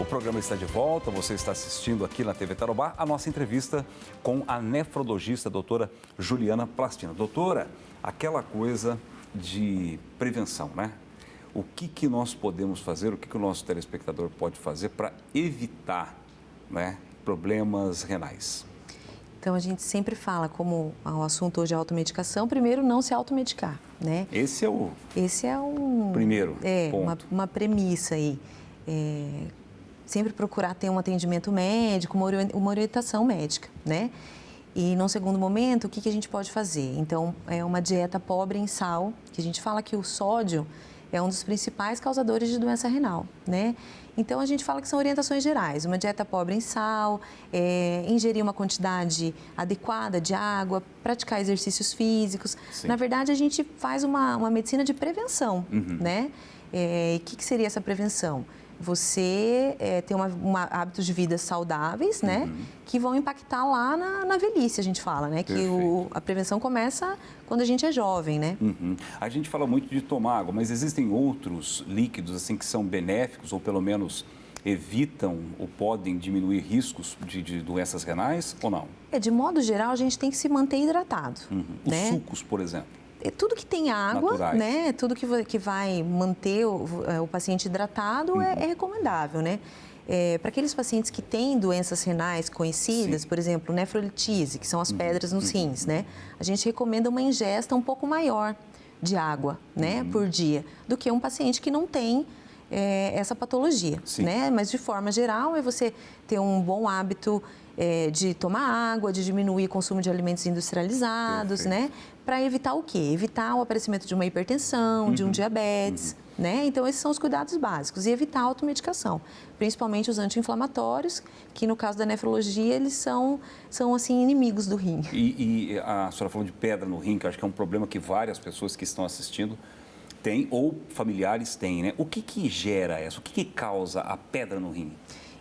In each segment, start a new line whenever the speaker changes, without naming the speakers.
programa está de volta, você está assistindo aqui na TV Tarobá a nossa entrevista com a nefrologista, a doutora Juliana Plastina. Doutora, aquela coisa de prevenção, né? O que nós podemos fazer, o que o nosso telespectador pode fazer para evitar, né, problemas renais?
Então, a gente sempre fala, como o assunto hoje é automedicação, primeiro, não se automedicar, né?
Esse é um
primeiro
ponto.
Uma premissa aí. Sempre procurar ter um atendimento médico, uma orientação médica, né? E, num segundo momento, o que a gente pode fazer? Então, é uma dieta pobre em sal, que a gente fala que o sódio é um dos principais causadores de doença renal, né? Então, a gente fala que são orientações gerais, uma dieta pobre em sal, ingerir uma quantidade adequada de água, praticar exercícios físicos.
Sim.
Na verdade, a gente faz uma medicina de prevenção, né? E o que seria essa prevenção? Você ter hábitos de vida saudáveis, né? Que vão impactar lá na velhice, a gente fala, né? Que a prevenção começa quando a gente é jovem, né?
A gente fala muito de tomar água, mas existem outros líquidos assim que são benéficos ou pelo menos evitam ou podem diminuir riscos de doenças renais ou não?
De modo geral, a gente tem que se manter hidratado, né?
Os sucos, por exemplo.
Tudo que tem água,
naturais,
né? Tudo que vai manter o paciente hidratado é recomendável, né? Para aqueles pacientes que têm doenças renais conhecidas, por exemplo, nefrolitise, que são as pedras nos rins, né? A gente recomenda uma ingesta um pouco maior de água, né? Por dia, do que um paciente que não tem essa patologia, né? Mas, de forma geral, é você ter um bom hábito de tomar água, de diminuir o consumo de alimentos industrializados, né? Para evitar o quê? Evitar o aparecimento de uma hipertensão, de um diabetes, né? Então, esses são os cuidados básicos. E evitar a automedicação, principalmente os anti-inflamatórios, que no caso da nefrologia, eles são assim, inimigos do rim.
E a senhora falou de pedra no rim, que eu acho que é um problema que várias pessoas que estão assistindo têm ou familiares têm, né? O que gera isso? O que causa a pedra no rim?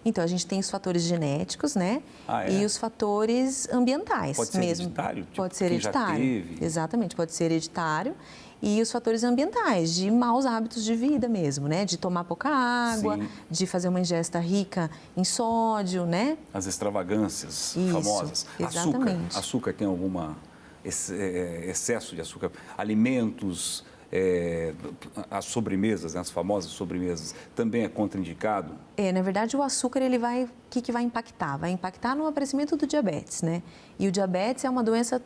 Então, a gente tem os fatores genéticos, né? E os fatores ambientais.
Pode ser hereditário? Tipo,
pode ser hereditário. Exatamente, pode ser hereditário. E os fatores ambientais, de maus hábitos de vida mesmo, né? De tomar pouca água, de fazer uma ingesta rica em sódio, né? As
extravagâncias famosas.
Exatamente.
Açúcar tem alguma excesso de açúcar? Alimentos... as sobremesas, né, as famosas sobremesas, também é contraindicado?
Na verdade, o açúcar, ele vai... O que vai impactar? Vai impactar no aparecimento do diabetes, né? E o diabetes é uma doença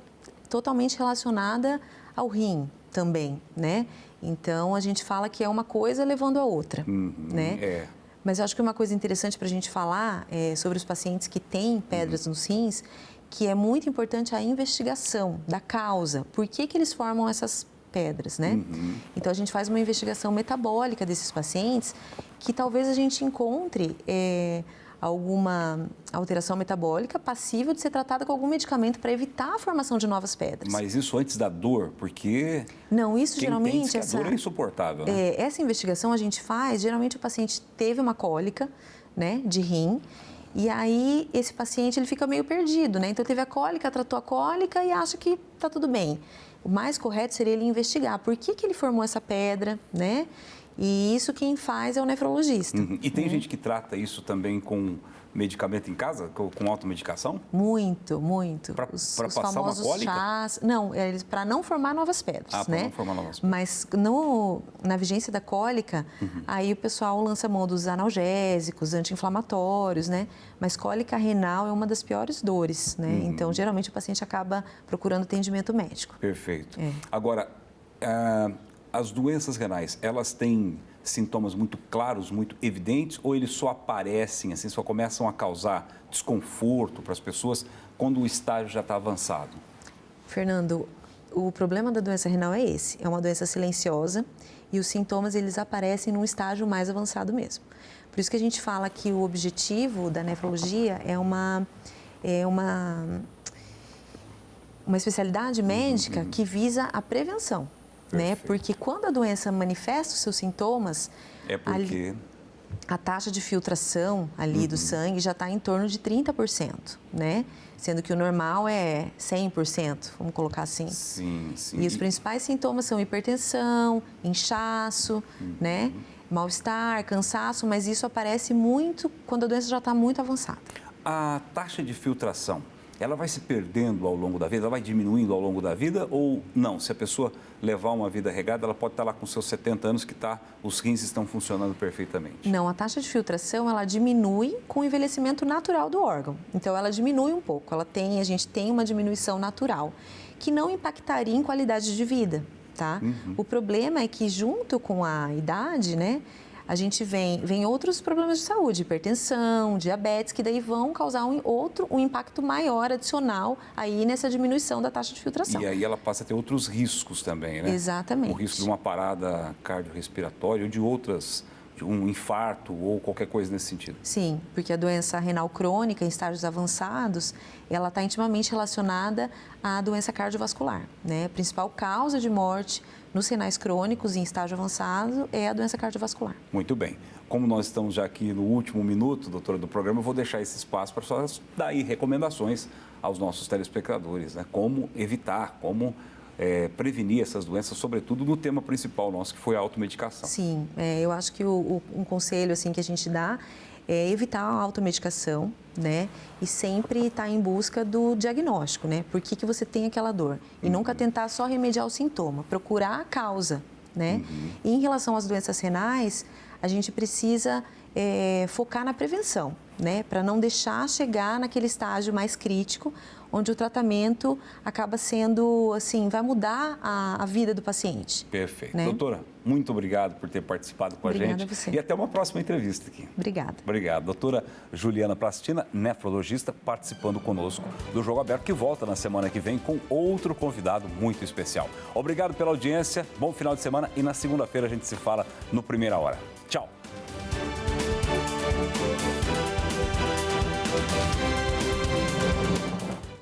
totalmente relacionada ao rim também, né? Então, a gente fala que é uma coisa levando a outra, né? Mas eu acho que uma coisa interessante para a gente falar sobre os pacientes que têm pedras nos rins, que é muito importante a investigação da causa. Por que eles formam essas pedras, né? Então, a gente faz uma investigação metabólica desses pacientes que talvez a gente encontre alguma alteração metabólica passível de ser tratada com algum medicamento para evitar a formação de novas pedras.
Mas isso antes da dor, porque...
Não, isso geralmente...
a dor é insuportável, né?
Essa investigação a gente faz, geralmente o paciente teve uma cólica, né, de rim, e aí esse paciente ele fica meio perdido, né? Então, teve a cólica, tratou a cólica e acha que está tudo bem. O mais correto seria ele investigar por que ele formou essa pedra, né? E isso quem faz é o nefrologista.
E tem gente que trata isso também com medicamento em casa, com automedicação?
Muito, muito.
Para
Os
passar
famosos
uma cólica?
chás... Não, para não formar novas pedras, né?
Para não formar novas pedras.
Mas na vigência da cólica, aí o pessoal lança mão dos analgésicos, anti-inflamatórios, né? Mas cólica renal é uma das piores dores, né? Então, geralmente, o paciente acaba procurando atendimento médico.
Perfeito. Agora, as doenças renais, elas têm sintomas muito claros, muito evidentes, ou eles só aparecem, assim, só começam a causar desconforto para as pessoas quando o estágio já está avançado?
Fernando, o problema da doença renal é esse. É uma doença silenciosa e os sintomas, eles aparecem num estágio mais avançado mesmo. Por isso que a gente fala que o objetivo da nefrologia é uma especialidade médica que visa a prevenção. Né? Porque quando a doença manifesta os seus sintomas, a taxa de filtração ali do sangue já está em torno de 30%, né? Sendo que o normal é 100%, vamos colocar assim.
Sim.
E os principais sintomas são hipertensão, inchaço, né? mal-estar, cansaço, mas isso aparece muito quando a doença já está muito avançada.
A taxa de filtração, ela vai se perdendo ao longo da vida? Ela vai diminuindo ao longo da vida ou não? Se a pessoa levar uma vida regada, ela pode estar lá com seus 70 anos que os rins estão funcionando perfeitamente.
Não, a taxa de filtração, ela diminui com o envelhecimento natural do órgão. Então, ela diminui um pouco. A gente tem uma diminuição natural, que não impactaria em qualidade de vida, tá? O problema é que, junto com a idade, né, a gente vem outros problemas de saúde, hipertensão, diabetes, que daí vão causar um impacto maior, adicional, aí nessa diminuição da taxa de filtração.
E aí ela passa a ter outros riscos também, né?
Exatamente.
O risco de uma parada cardiorrespiratória ou de um infarto ou qualquer coisa nesse sentido.
Sim, porque a doença renal crônica em estágios avançados, ela está intimamente relacionada à doença cardiovascular, né? A principal causa de morte nos renais crônicos em estágio avançado é a doença cardiovascular.
Muito bem. Como nós estamos já aqui no último minuto, doutora, do programa, eu vou deixar esse espaço para só dar aí recomendações aos nossos telespectadores, né? Como evitar, como prevenir essas doenças, sobretudo no tema principal nosso, que foi a automedicação.
Sim, eu acho que um conselho assim, que a gente dá é evitar a automedicação, né? E sempre estar em busca do diagnóstico, né? Por que você tem aquela dor? E nunca tentar só remediar o sintoma, procurar a causa, né? E em relação às doenças renais, a gente precisa focar na prevenção, né? Para não deixar chegar naquele estágio mais crítico, onde o tratamento acaba sendo, assim, vai mudar a vida do paciente.
Perfeito.
Né?
Doutora, muito obrigado por ter participado com a gente.
Obrigada a você.
E até uma próxima entrevista aqui.
Obrigada.
Obrigado. Doutora Juliana Plastina, nefrologista, participando conosco do Jogo Aberto, que volta na semana que vem com outro convidado muito especial. Obrigado pela audiência, bom final de semana e na segunda-feira a gente se fala no Primeira Hora. Tchau.